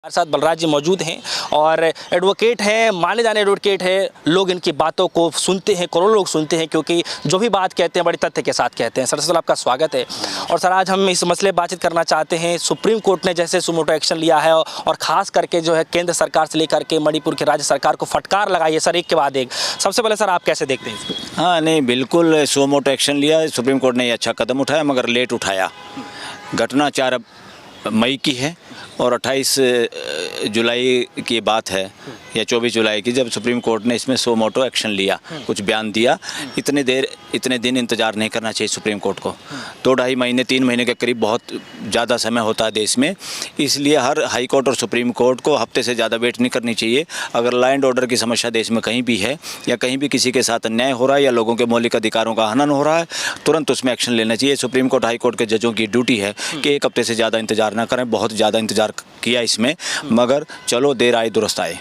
हमारे साथ बलराज जी मौजूद हैं और एडवोकेट हैं, माने जाने एडवोकेट हैं। लोग इनकी बातों को सुनते हैं, करोड़ों लोग सुनते हैं क्योंकि जो भी बात कहते हैं बड़े तथ्य के साथ कहते हैं। सर आपका स्वागत है। और सर आज हम इस मसले बातचीत करना चाहते हैं। सुप्रीम कोर्ट ने जैसे सुमो मोटो एक्शन लिया है और ख़ास करके जो है केंद्र सरकार से लेकर के मणिपुर की राज्य सरकार को फटकार लगाई है सर, एक के बाद एक। सबसे पहले सर आप कैसे देखते हैं इसको? हाँ नहीं, बिल्कुल सुमो मोटो एक्शन लिया सुप्रीम कोर्ट ने। ये अच्छा कदम उठाया मगर लेट उठाया। घटना 4 मई की है और 28 जुलाई की बात है या 24 जुलाई की, जब सुप्रीम कोर्ट ने इसमें सुमो मोटो एक्शन लिया, कुछ बयान दिया। इतने दिन इंतज़ार नहीं करना चाहिए सुप्रीम कोर्ट को। 2-2.5 महीने 3 महीने के करीब बहुत ज़्यादा समय होता है देश में, इसलिए हर हाई कोर्ट और सुप्रीम कोर्ट को हफ्ते से ज़्यादा वेट नहीं करनी चाहिए। अगर लॉ एंड ऑर्डर की समस्या देश में कहीं भी है या कहीं भी किसी के साथ अन्याय हो रहा है या लोगों के मौलिक अधिकारों का हनन हो रहा है, तुरंत उसमें एक्शन लेना चाहिए। सुप्रीम कोर्ट हाई कोर्ट के जजों की ड्यूटी है कि 1 हफ्ते से ज़्यादा इंतजार ना करें। बहुत ज़्यादा इंतजार किया इसमें, मगर चलो देर आए दुरुस्त आए।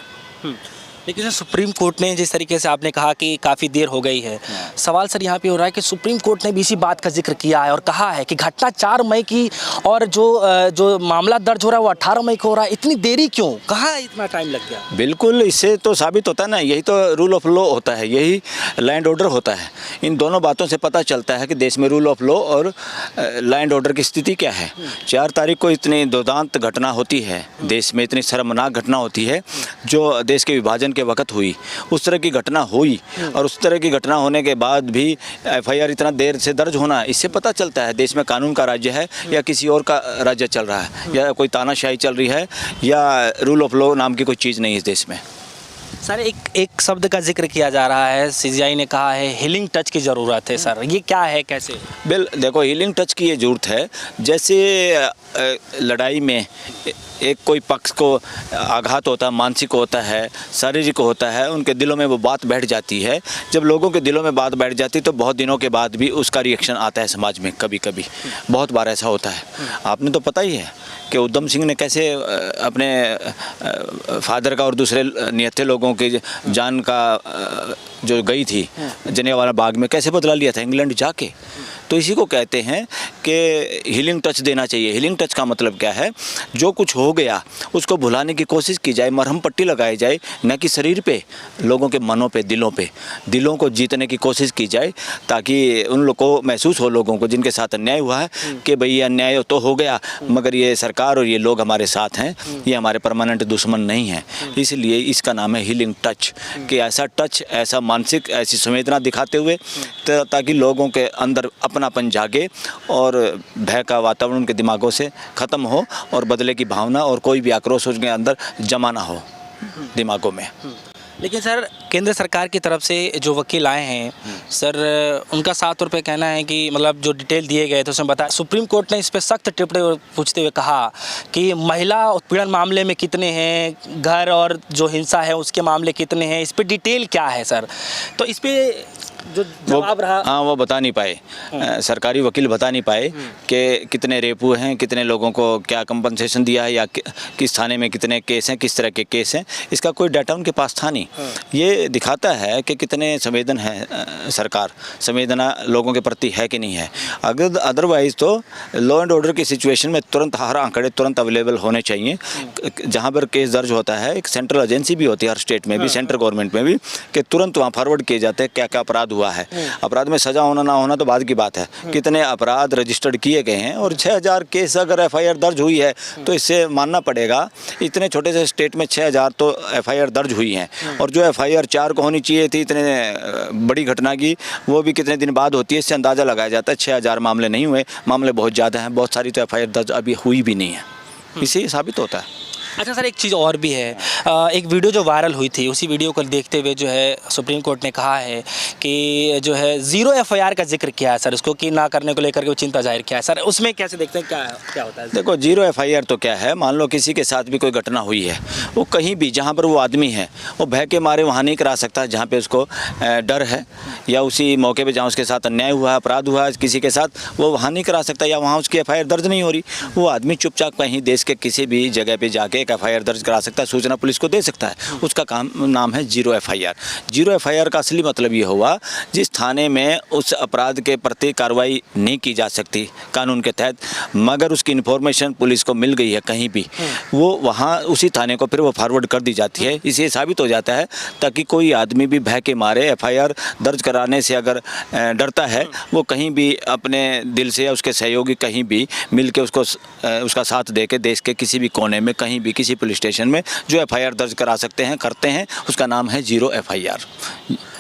लेकिन सर सुप्रीम कोर्ट ने जिस तरीके से आपने कहा कि काफ़ी देर हो गई है, सवाल सर यहाँ पे हो रहा है कि सुप्रीम कोर्ट ने भी इसी बात का जिक्र किया है और कहा है कि घटना 4 मई की और जो मामला दर्ज हो रहा है वो 18 मई को हो रहा है। इतनी देरी क्यों, कहाँ इतना टाइम लग गया? बिल्कुल, इससे तो साबित होता है ना, यही तो रूल ऑफ लॉ होता है, यही लॉ एंड ऑर्डर होता है। इन दोनों बातों से पता चलता है कि देश में रूल ऑफ लॉ और लॉ एंड ऑर्डर की स्थिति क्या है। 4 तारीख को इतनी दुर्दांत घटना होती है देश में, इतनी शर्मनाक घटना होती है जो देश के विभाजन के वक्त हुई। उस तरह की घटना हुई और उस तरह की घटना होने के बाद भी एफआईआर इतना देर से दर्ज होना, इससे पता चलता है देश में कानून का राज्य है या किसी और का राज्य चल रहा है, या कोई तानाशाही चल रही है या रूल ऑफ लॉ नाम की कोई चीज़ नहीं है इस देश में। सर एक शब्द का जिक्र किया जा रहा है, सीजीआई ने कहा है हीलिंग टच की ज़रूरत है। सर ये क्या है, कैसे? देखो, हीलिंग टच की ये ज़रूरत है। जैसे लड़ाई में एक कोई पक्ष को आघात होता है, मानसिक होता है, शारीरिक होता है, उनके दिलों में वो बात बैठ जाती है। जब लोगों के दिलों में बात बैठ जाती है तो बहुत दिनों के बाद भी उसका रिएक्शन आता है समाज में। कभी कभी बहुत बार ऐसा होता है। आपने तो पता ही है कि उधम सिंह ने कैसे अपने फादर का और दूसरे निहत्थे लोगों की जान का जो गई थी जलियांवाला बाग में, कैसे बदला लिया था इंग्लैंड जाके। तो इसी को कहते हैं कि हीलिंग टच देना चाहिए। हीलिंग टच का मतलब क्या है? जो कुछ हो गया उसको भुलाने की कोशिश की जाए, मरहम पट्टी लगाई जाए, न कि शरीर पे, लोगों के मनों पे, दिलों को जीतने की कोशिश की जाए, ताकि उन लोगों को महसूस हो, लोगों को जिनके साथ अन्याय हुआ है, कि भाई ये अन्याय तो हो गया मगर ये सरकार और ये लोग हमारे साथ हैं, ये हमारे परमानेंट दुश्मन नहीं हैं। इसलिए इसका नाम है हीलिंग टच, कि ऐसा टच, ऐसा मानसिक, ऐसी संवेदना दिखाते हुए ताकि लोगों के अंदर अपनापन जागे और भय का वातावरण उनके दिमागों से ख़त्म हो और बदले की भावना और कोई भी आक्रोश उनके अंदर जमा ना हो दिमागों में। लेकिन सर केंद्र सरकार की तरफ से जो वकील आए हैं सर, उनका साफ तौर पे कहना है कि मतलब जो डिटेल दिए गए थे उसमें बताया, सुप्रीम कोर्ट ने इस पर सख्त टिप्पणी पूछते हुए कहा कि महिला उत्पीड़न मामले में कितने हैं, घर और जो हिंसा है उसके मामले कितने हैं, इस पर डिटेल क्या है सर? तो इस पर जो जवाब रहा, हाँ, वो बता नहीं पाए, सरकारी वकील बता नहीं पाए कि कितने रेप हुए हैं, कितने लोगों को क्या कंपनसेशन दिया है, या किस थाने में कितने केस हैं, किस तरह के केस हैं। इसका कोई डाटा उनके पास था नहीं। ये दिखाता है कि कितने संवेदन है सरकार, संवेदना लोगों के प्रति है कि नहीं है। अगर अदरवाइज़ तो लॉ एंड ऑर्डर की सिचुएशन में तुरंत हर आंकड़े तुरंत अवेलेबल होने चाहिए। जहाँ पर केस दर्ज होता है, एक सेंट्रल एजेंसी भी होती है हर स्टेट में भी, सेंट्रल गवर्नमेंट में भी, कि तुरंत वहाँ फॉरवर्ड किए जाते हैं क्या क्या अपराध हुआ है। अपराध में सजा होना ना होना तो बाद की बात है, कितने अपराध रजिस्टर्ड किए गए हैं। और 6000 केस अगर एफआईआर दर्ज हुई है तो इससे मानना पड़ेगा इतने छोटे से स्टेट में 6000 तो एफआईआर दर्ज हुई हैं। और जो एफआईआर 4 को होनी चाहिए थी इतने बड़ी घटना की, वो भी कितने दिन बाद होती है। इससे अंदाज़ा लगाया जाता है 6000 मामले नहीं हुए, मामले बहुत ज़्यादा हैं, बहुत सारी तो एफआईआर दर्ज अभी हुई भी नहीं है। इससे साबित होता है। अच्छा सर, एक चीज़ और भी है, एक वीडियो जो वायरल हुई थी, उसी वीडियो को देखते हुए जो है सुप्रीम कोर्ट ने कहा है कि जो है 0 एफआईआर का जिक्र किया है सर, उसको कि ना करने को लेकर के वो चिंता जाहिर किया है। सर उसमें कैसे देखते हैं, क्या होता है? देखो, 0 एफआईआर तो क्या है, मान लो किसी के साथ भी कोई घटना हुई है, वो कहीं भी जहाँ पर वो आदमी है वो भय के मारे वहाँ नहीं करा सकता जहाँ पे उसको डर है, या उसी मौके पे जहाँ उसके साथ अन्याय हुआ, अपराध हुआ है किसी के साथ, वो वहाँ नहीं करा सकता, या वहाँ उसकी एफआईआर दर्ज नहीं हो रही। वो आदमी चुपचाप कहीं देश के किसी भी जगह पर जाके एक FIR दर्ज करा सकता है, सूचना पुलिस को दे सकता है। उसका काम नाम है जीरो FIR। जीरो FIR का असली मतलब ये हुआ जिस थाने में उस अपराध के प्रति कार्रवाई नहीं की जा सकती कानून के तहत, मगर उसकी इन्फॉर्मेशन पुलिस को मिल गई है कहीं भी, वो वहाँ उसी थाने को फिर वो फॉरवर्ड कर दी जाती है। इससे साबित हो जाता है ताकि कोई आदमी भी भय के मारे FIR दर्ज कराने से अगर डरता है, वो कहीं भी अपने दिल से या उसके सहयोगी कहीं भी मिल के उसका साथ दे के देश के किसी भी कोने में कहीं भी किसी पुलिस स्टेशन में जो FIR दर्ज करा सकते हैं, करते हैं, उसका नाम है जीरो FIR।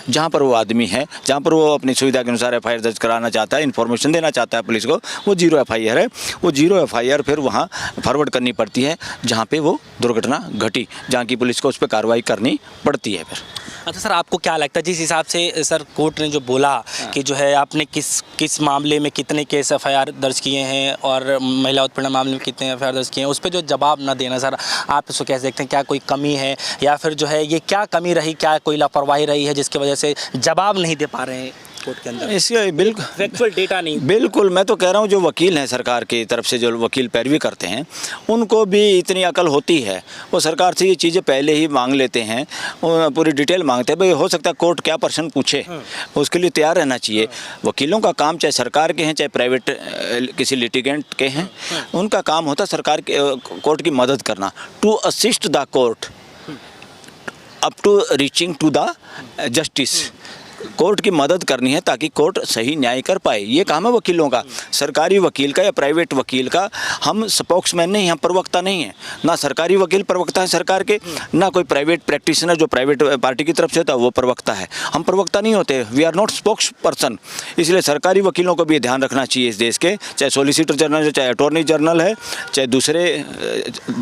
जहाँ पर वो आदमी है, जहाँ पर वो अपनी सुविधा के अनुसार FIR दर्ज कराना चाहता है, इन्फॉर्मेशन देना चाहता है पुलिस को, वो जीरो FIR है। वो जीरो FIR फिर वहाँ फॉरवर्ड करनी पड़ती है जहाँ पे वो दुर्घटना घटी, जहाँ की पुलिस को उस पर कार्रवाई करनी पड़ती है फिर। अच्छा सर, आपको क्या लगता है जिस हिसाब से सर कोर्ट ने जो बोला कि जो है आपने किस मामले में कितने केस FIR दर्ज किए हैं और महिला उत्पीड़न मामले में कितने FIR दर्ज किए हैं, उस पर जो जवाब न देना, सर आप इसको कैसे देखते हैं? क्या कोई कमी है या फिर जो है ये क्या कमी रही, क्या कोई लापरवाही रही है जिसकी वजह से जवाब नहीं दे पा रहे हैं कोर्ट के अंदर? इसके बिल्कुल फैक्चुअल डेटा नहीं। बिल्कुल, मैं तो कह रहा हूँ जो वकील हैं सरकार की तरफ से, जो वकील पैरवी करते हैं, उनको भी इतनी अकल होती है, वो सरकार से ये चीज़ें पहले ही मांग लेते हैं, पूरी डिटेल मांगते हैं। भाई हो सकता है कोर्ट क्या प्रश्न पूछे, उसके लिए तैयार रहना चाहिए। वकीलों का काम चाहे सरकार के हैं चाहे प्राइवेट किसी लिटिगेंट के हैं, उनका काम होता है सरकार के कोर्ट की मदद करना, to assist the court up to reaching to the justice. Court की मदद करनी है ताकि कोर्ट सही न्याय कर पाए, ये काम है वकीलों का। सरकारी वकील का या प्राइवेट वकील का हम स्पोक्समैन नहीं, हम प्रवक्ता नहीं है। ना सरकारी वकील प्रवक्ता है सरकार के, ना कोई प्राइवेट प्रैक्टिशनर जो प्राइवेट पार्टी की तरफ से होता है वो प्रवक्ता है। हम प्रवक्ता नहीं होते, we are not spokes person. इसलिए सरकारी वकीलों को भी ध्यान रखना चाहिए इस देश के, चाहे सॉलिसिटर जनरल है, चाहे अटॉर्नी जनरल है, चाहे दूसरे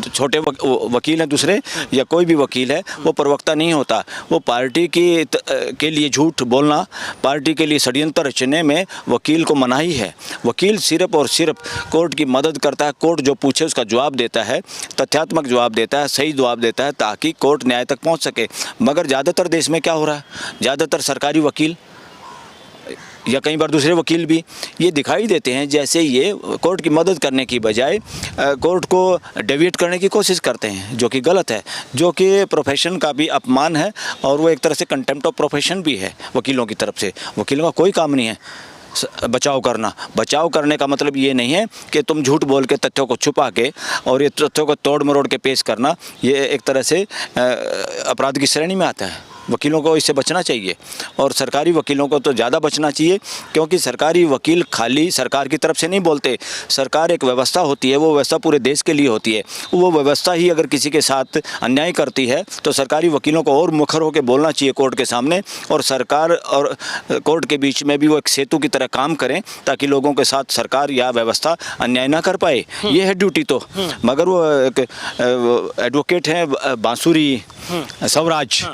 छोटे वकील हैं दूसरे, या कोई भी वकील है, वो प्रवक्ता नहीं होता। वो पार्टी के लिए झूठ बोलना, पार्टी के लिए षड्यंत्र रचने में वकील को मनाही है। वकील सिर्फ और सिर्फ कोर्ट की मदद करता है, कोर्ट जो पूछे उसका जवाब देता है, तथ्यात्मक जवाब देता है, सही जवाब देता है ताकि कोर्ट न्याय तक पहुंच सके। मगर ज़्यादातर देश में क्या हो रहा है, ज़्यादातर सरकारी वकील या कई बार दूसरे वकील भी ये दिखाई देते हैं जैसे ये कोर्ट की मदद करने की बजाय कोर्ट को डेविएट करने की कोशिश करते हैं, जो कि गलत है, जो कि प्रोफेशन का भी अपमान है और वो एक तरह से कंटेम्प्ट ऑफ प्रोफेशन भी है वकीलों की तरफ से। वकीलों का कोई काम नहीं है बचाव करना। बचाव करने का मतलब ये नहीं है कि तुम झूठ बोल के तथ्यों को छुपा के और ये तथ्यों को तोड़ मरोड़ के पेश करना, ये एक तरह से अपराध की श्रेणी में आता है। वकीलों को इससे बचना चाहिए और सरकारी वकीलों को तो ज़्यादा बचना चाहिए, क्योंकि सरकारी वकील खाली सरकार की तरफ से नहीं बोलते। सरकार एक व्यवस्था होती है, वो व्यवस्था पूरे देश के लिए होती है। वो व्यवस्था ही अगर किसी के साथ अन्याय करती है तो सरकारी वकीलों को और मुखर होकर बोलना चाहिए कोर्ट के सामने, और सरकार और कोर्ट के बीच में भी वो एक सेतु की तरह काम करें ताकि लोगों के साथ सरकार या व्यवस्था अन्याय ना कर पाए। ये है ड्यूटी तो। मगर वो एडवोकेट हैं बांसुरी स्वराज,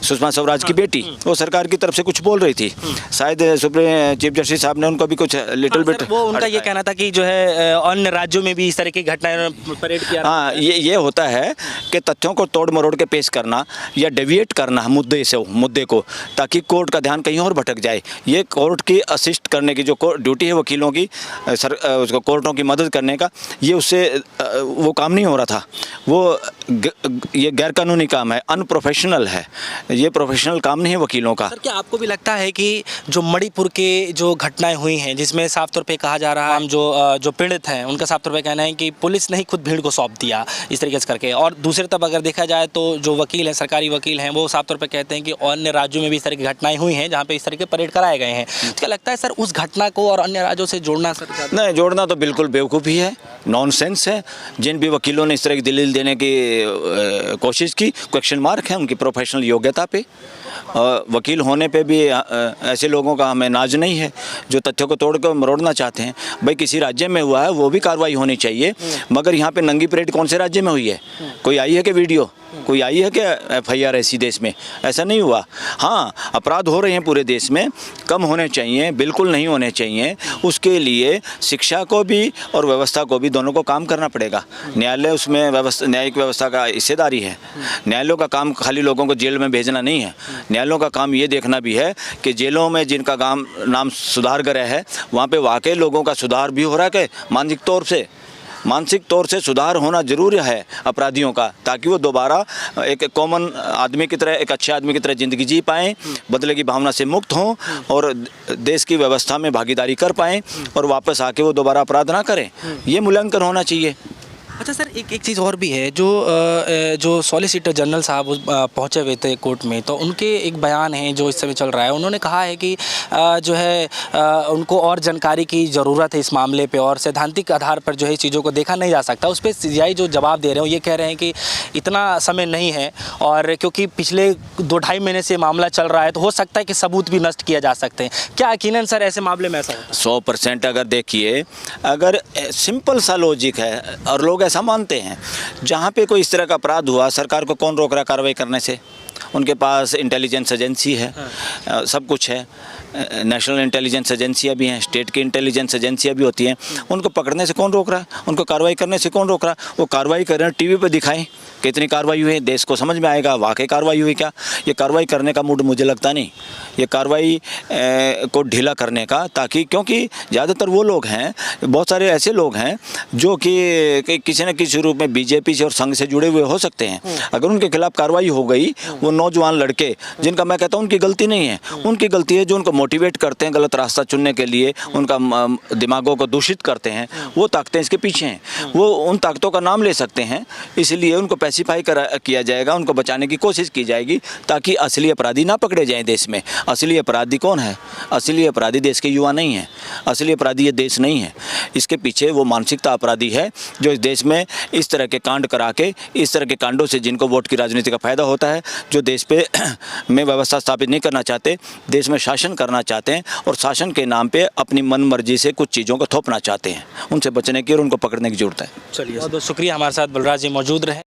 सुषमा स्वराज की बेटी, वो सरकार की तरफ से कुछ बोल रही थी, शायद सुप्रीम चीफ जस्टिस साहब ने उनको भी कुछ लिटिल बिट, वो उनका ये कहना था कि जो है अन्य राज्यों में भी इस तरह की घटनाएं परेड किया। हाँ, ये होता है कि तथ्यों को तोड़ मरोड़ के पेश करना या डेविएट करना मुद्दे को, ताकि कोर्ट का ध्यान कहीं और भटक जाए। ये कोर्ट की असिस्ट करने की जो ड्यूटी है वकीलों की, उसको कोर्टों की मदद करने का, ये उससे वो काम नहीं हो रहा था। वो ये गैरकानूनी काम है, अनप्रोफेशनल है, ये प्रोफेशनल काम नहीं है वकीलों का। सर, क्या आपको भी लगता है कि जो मणिपुर के जो घटनाएं हुई हैं, जिसमें साफ तौर पे कहा जा रहा है जो पीड़ित हैं उनका साफ तौर पे कहना है कि पुलिस ने ही खुद भीड़ को सौंप दिया इस तरीके से करके, और दूसरी तरफ अगर देखा जाए तो जो वकील हैं, सरकारी वकील हैं, वो साफ तौर पे कहते हैं कि अन्य राज्यों में भी इस तरह की घटनाएं हुई हैं जहाँ पे इस तरह के परेड कराए गए हैं। तो क्या लगता है सर उस घटना को और अन्य राज्यों से जोड़ना? सर नहीं, जोड़ना तो बिल्कुल बेवकूफ़ी है, नॉनसेंस है। जिन भी वकीलों ने इस तरह की दलील देने की कोशिश की, क्वेश्चन मार्क है उनकी प्रोफेशनल योग्यता पे। वकील होने पे भी ऐसे लोगों का हमें नाज नहीं है जो तथ्यों को तोड़ कर मरोड़ना चाहते हैं। भाई किसी राज्य में हुआ है वो भी कार्रवाई होनी चाहिए, मगर यहाँ पे नंगी परेड कौन से राज्य में हुई है? कोई आई है कि वीडियो? कोई आई है कि FIR ऐसी देश में? ऐसा नहीं हुआ। हाँ, अपराध हो रहे हैं पूरे देश में, कम होने चाहिए, बिल्कुल नहीं होने चाहिए। उसके लिए शिक्षा को भी और व्यवस्था को भी, दोनों को काम करना पड़ेगा। न्यायालय उसमें न्यायिक व्यवस्था का हिस्सेदारी है। न्यायालयों का काम खाली लोगों को जेल में भेजना नहीं है, न्यायालयों का काम ये देखना भी है कि जेलों में जिनका नाम सुधार गृह है, वहाँ पे वाकई लोगों का सुधार भी हो रहा है कि मानसिक तौर से मानसिक तौर से सुधार होना जरूरी है अपराधियों का, ताकि वो दोबारा एक कॉमन आदमी की तरह, एक अच्छे आदमी की तरह ज़िंदगी जी पाएँ, बदले की भावना से मुक्त हों और देश की व्यवस्था में भागीदारी कर पाएँ और वापस आके वो दोबारा अपराध ना करें। ये मूल्यांकन होना चाहिए। अच्छा सर, एक चीज़ और भी है, जो सॉलिसिटर जनरल साहब पहुंचे हुए थे कोर्ट में, तो उनके एक बयान है जो इस समय चल रहा है। उन्होंने कहा है कि जो है उनको और जानकारी की ज़रूरत है इस मामले पे, और सैद्धांतिक आधार पर जो है चीज़ों को देखा नहीं जा सकता। उस पर सीबीआई जो जवाब दे रहे हैं, ये कह रहे हैं कि इतना समय नहीं है, और क्योंकि पिछले 2-2.5 महीने से मामला चल रहा है, तो हो सकता है कि सबूत भी नष्ट किया जा सकते हैं। क्या यकीनन सर ऐसे मामले में ऐसा होता है? 100% अगर देखिए, अगर सिंपल सा लॉजिक है और लोग ऐसा मानते हैं, जहाँ पे कोई इस तरह का अपराध हुआ, सरकार को कौन रोक रहा कार्रवाई करने से? उनके पास इंटेलिजेंस एजेंसी है, सब कुछ है, नेशनल इंटेलिजेंस एजेंसियाँ भी हैं, स्टेट की इंटेलिजेंस एजेंसियाँ भी होती हैं। उनको पकड़ने से कौन रोक रहा है? उनको कार्रवाई करने से कौन रोक रहा है? वो कार्रवाई कर रहे हैं, टीवी पे दिखाएं कितनी कार्रवाई हुई है, देश को समझ में आएगा वाकई कार्रवाई हुई क्या। ये कार्रवाई करने का मूड मुझे लगता नहीं, ये कार्रवाई को ढीला करने का, ताकि क्योंकि ज़्यादातर वो लोग हैं, बहुत सारे ऐसे लोग हैं जो कि किसी न किसी रूप में बीजेपी से और संघ से जुड़े हुए हो सकते हैं। अगर उनके खिलाफ कार्रवाई हो गई, वो नौजवान लड़के, जिनका मैं कहता हूँ उनकी गलती नहीं है, उनकी गलती है जो उनको मोटिवेट करते हैं गलत रास्ता चुनने के लिए, उनका दिमागों को दूषित करते हैं, वो ताकतें इसके पीछे हैं। वो उन ताकतों का नाम ले सकते हैं, इसलिए उनको पैसिफाई किया जाएगा, उनको बचाने की कोशिश की जाएगी, ताकि असली अपराधी ना पकड़े जाएं देश में। असली अपराधी कौन है? असली अपराधी देश के युवा नहीं है, असली अपराधी ये देश नहीं है। इसके पीछे वो मानसिकता अपराधी है जो इस देश में इस तरह के कांड करा के, इस तरह के कांडों से जिनको वोट की राजनीति का फायदा होता है, जो देश पे में व्यवस्था स्थापित नहीं करना चाहते, देश में शासन करना चाहते हैं और शासन के नाम पे अपनी मन मर्जी से कुछ चीज़ों को थोपना चाहते हैं, उनसे बचने की और उनको पकड़ने की जरूरत है। चलिए, बहुत बहुत शुक्रिया, हमारे साथ बलराज जी मौजूद रहे।